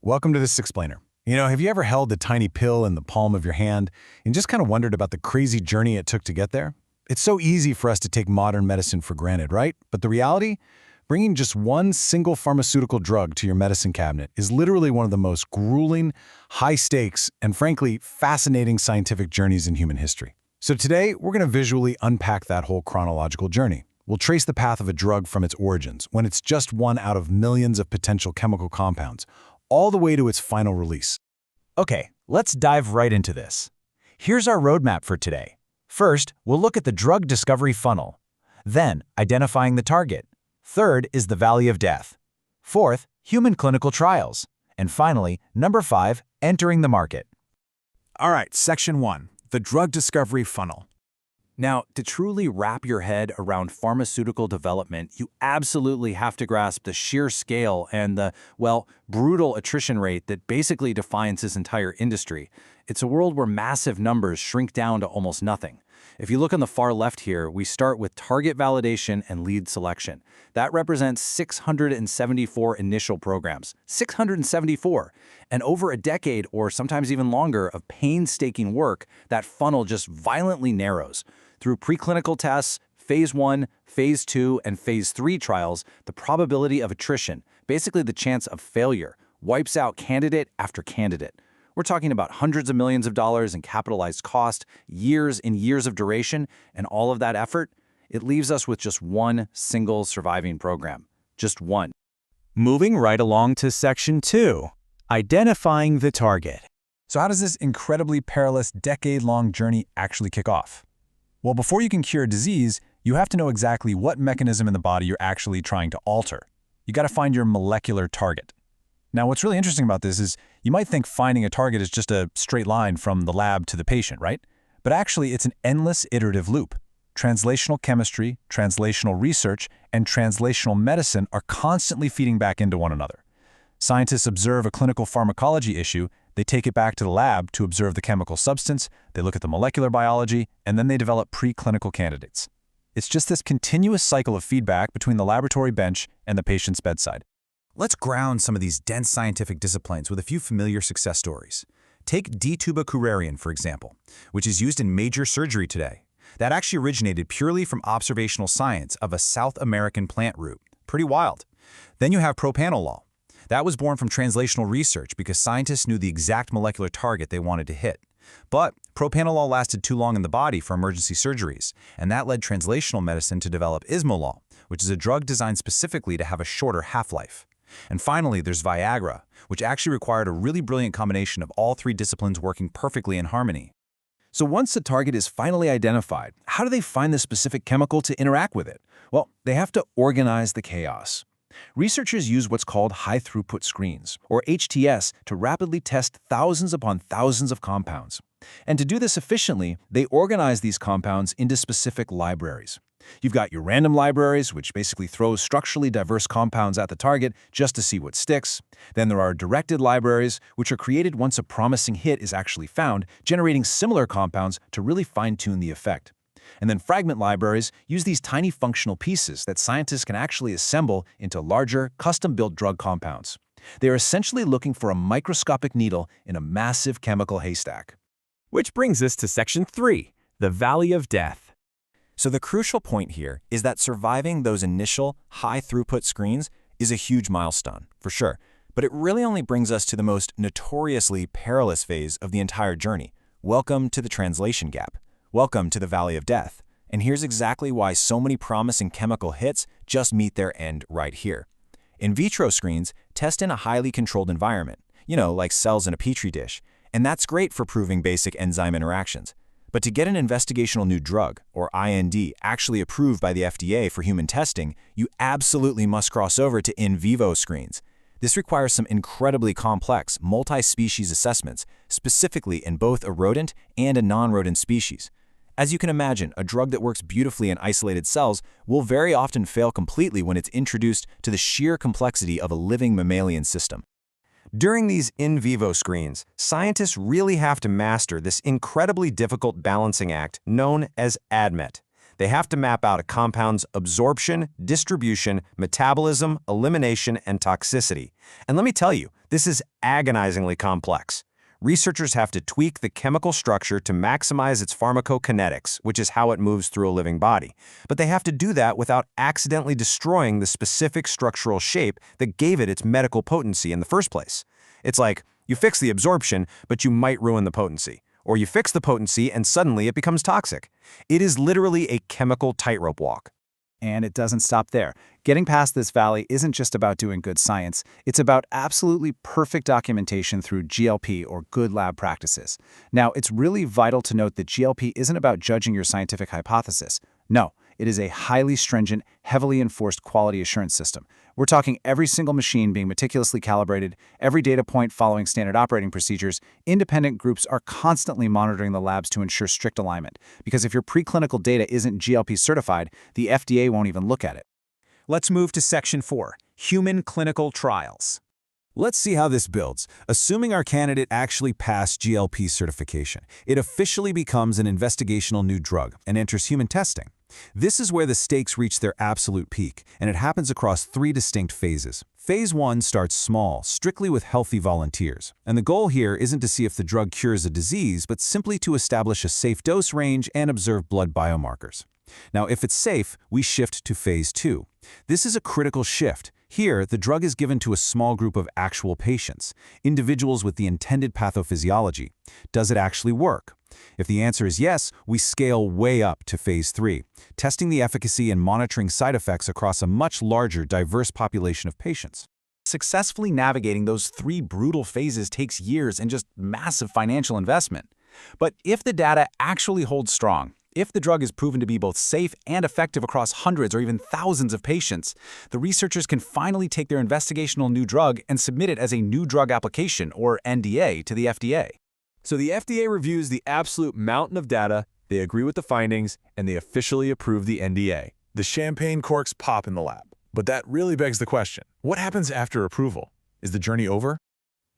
Welcome to this explainer. Have you ever held a tiny pill in the palm of your hand and just kind of wondered about the crazy journey it took to get there? It's so easy for us to take modern medicine for granted, right? But the reality? Bringing just one single pharmaceutical drug to your medicine cabinet is literally one of the most grueling, high-stakes, and frankly, fascinating scientific journeys in human history. So today, we're going to visually unpack that whole chronological journey. We'll trace the path of a drug from its origins, when it's just one out of millions of potential chemical compounds, all the way to its final release. Okay, let's dive right into this. Here's our roadmap for today. First, we'll look at the drug discovery funnel. Then, identifying the target. Third is the valley of death. Fourth, human clinical trials. And finally, number 5, entering the market. All right, Section 1, the drug discovery funnel. Now, to truly wrap your head around pharmaceutical development, you absolutely have to grasp the sheer scale and the, brutal attrition rate that basically defines this entire industry. It's a world where massive numbers shrink down to almost nothing. If you look on the far left here, we start with target validation and lead selection. That represents 674 initial programs. 674! And over a decade, or sometimes even longer, of painstaking work, that funnel just violently narrows. Through preclinical tests, Phase 1, Phase 2, and Phase 3 trials, the probability of attrition, basically the chance of failure, wipes out candidate after candidate. We're talking about hundreds of millions of dollars in capitalized cost, years and years of duration, and all of that effort, it leaves us with just one single surviving program. Just one. Moving right along to Section 2, identifying the target. So how does this incredibly perilous, decade-long journey actually kick off? Well, before you can cure a disease, you have to know exactly what mechanism in the body you're actually trying to alter. You got to find your molecular target. Now, what's really interesting about this is you might think finding a target is just a straight line from the lab to the patient, right? But actually, it's an endless iterative loop. Translational chemistry, translational research, and translational medicine are constantly feeding back into one another. Scientists observe a clinical pharmacology issue, they take it back to the lab to observe the chemical substance, they look at the molecular biology, and then they develop preclinical candidates. It's just this continuous cycle of feedback between the laboratory bench and the patient's bedside. Let's ground some of these dense scientific disciplines with a few familiar success stories. Take D-tubacurarian, for example, which is used in major surgery today. That actually originated purely from observational science of a South American plant root. Pretty wild. Then you have propanolol. That was born from translational research because scientists knew the exact molecular target they wanted to hit. But propanolol lasted too long in the body for emergency surgeries, and that led translational medicine to develop ismolol, which is a drug designed specifically to have a shorter half-life. And finally, there's Viagra, which actually required a really brilliant combination of all three disciplines working perfectly in harmony. So once the target is finally identified, how do they find the specific chemical to interact with it? Well, they have to organize the chaos. Researchers use what's called high-throughput screens, or HTS, to rapidly test thousands upon thousands of compounds. And to do this efficiently, they organize these compounds into specific libraries. You've got your random libraries, which basically throws structurally diverse compounds at the target just to see what sticks. Then there are directed libraries, which are created once a promising hit is actually found, generating similar compounds to really fine-tune the effect. And then fragment libraries use these tiny functional pieces that scientists can actually assemble into larger, custom-built drug compounds. They are essentially looking for a microscopic needle in a massive chemical haystack. Which brings us to Section 3, the valley of death. So the crucial point here is that surviving those initial high-throughput screens is a huge milestone, for sure. But it really only brings us to the most notoriously perilous phase of the entire journey. Welcome to the translation gap. Welcome to the valley of death. And here's exactly why so many promising chemical hits just meet their end right here. In vitro screens test in a highly controlled environment, like cells in a petri dish, and that's great for proving basic enzyme interactions. But to get an investigational new drug, or IND, actually approved by the FDA for human testing, you absolutely must cross over to in vivo screens. This requires some incredibly complex, multi-species assessments, specifically in both a rodent and a non-rodent species. As you can imagine, a drug that works beautifully in isolated cells will very often fail completely when it's introduced to the sheer complexity of a living mammalian system. During these in vivo screens, scientists really have to master this incredibly difficult balancing act known as ADMET. They have to map out a compound's absorption, distribution, metabolism, elimination, and toxicity. And let me tell you, this is agonizingly complex. Researchers have to tweak the chemical structure to maximize its pharmacokinetics, which is how it moves through a living body. But they have to do that without accidentally destroying the specific structural shape that gave it its medical potency in the first place. It's like, you fix the absorption, but you might ruin the potency. Or you fix the potency and suddenly it becomes toxic. It is literally a chemical tightrope walk. And it doesn't stop there. Getting past this valley isn't just about doing good science, it's about absolutely perfect documentation through GLP or good lab practices. Now, it's really vital to note that GLP isn't about judging your scientific hypothesis. No, it is a highly stringent, heavily enforced quality assurance system. We're talking every single machine being meticulously calibrated, every data point following standard operating procedures. Independent groups are constantly monitoring the labs to ensure strict alignment, because if your preclinical data isn't GLP certified, the FDA won't even look at it. Let's move to Section 4, Human Clinical Trials. Let's see how this builds. Assuming our candidate actually passed GLP certification, it officially becomes an investigational new drug and enters human testing. This is where the stakes reach their absolute peak, and it happens across 3 distinct phases. Phase 1 starts small, strictly with healthy volunteers. And the goal here isn't to see if the drug cures a disease, but simply to establish a safe dose range and observe blood biomarkers. Now, if it's safe, we shift to Phase 2. This is a critical shift. Here, the drug is given to a small group of actual patients, individuals with the intended pathophysiology. Does it actually work? If the answer is yes, we scale way up to Phase 3, testing the efficacy and monitoring side effects across a much larger, diverse population of patients. Successfully navigating those 3 brutal phases takes years and just massive financial investment. But if the data actually holds strong, if the drug is proven to be both safe and effective across hundreds or even thousands of patients, the researchers can finally take their investigational new drug and submit it as a new drug application, or NDA, to the FDA. So the FDA reviews the absolute mountain of data, they agree with the findings, and they officially approve the NDA. The champagne corks pop in the lab. But that really begs the question, what happens after approval? Is the journey over?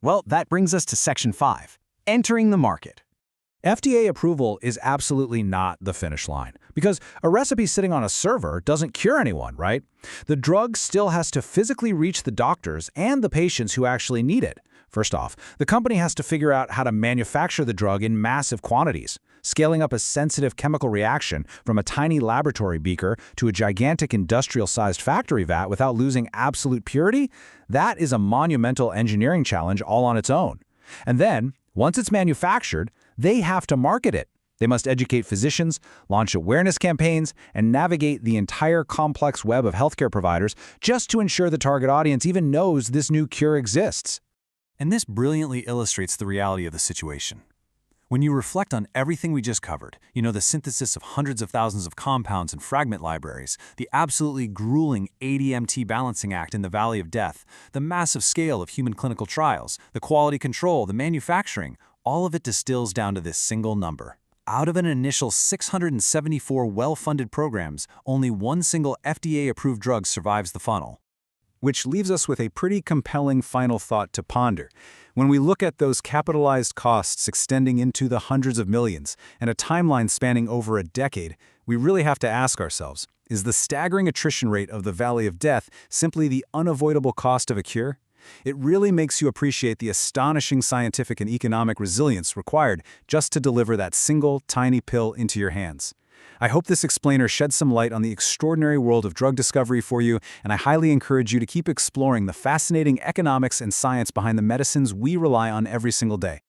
Well, that brings us to Section 5, entering the market. FDA approval is absolutely not the finish line, because a recipe sitting on a server doesn't cure anyone, right? The drug still has to physically reach the doctors and the patients who actually need it. First off, the company has to figure out how to manufacture the drug in massive quantities. Scaling up a sensitive chemical reaction from a tiny laboratory beaker to a gigantic industrial-sized factory vat without losing absolute purity, that is a monumental engineering challenge all on its own. And then, once it's manufactured, they have to market it. They must educate physicians, launch awareness campaigns, and navigate the entire complex web of healthcare providers just to ensure the target audience even knows this new cure exists. And this brilliantly illustrates the reality of the situation. When you reflect on everything we just covered, the synthesis of hundreds of thousands of compounds and fragment libraries, the absolutely grueling ADMET balancing act in the Valley of Death, the massive scale of human clinical trials, the quality control, the manufacturing, all of it distills down to this single number. Out of an initial 674 well-funded programs, only one single FDA-approved drug survives the funnel. Which leaves us with a pretty compelling final thought to ponder. When we look at those capitalized costs extending into the hundreds of millions and a timeline spanning over a decade, we really have to ask ourselves, is the staggering attrition rate of the Valley of Death simply the unavoidable cost of a cure? It really makes you appreciate the astonishing scientific and economic resilience required just to deliver that single, tiny pill into your hands. I hope this explainer sheds some light on the extraordinary world of drug discovery for you, and I highly encourage you to keep exploring the fascinating economics and science behind the medicines we rely on every single day.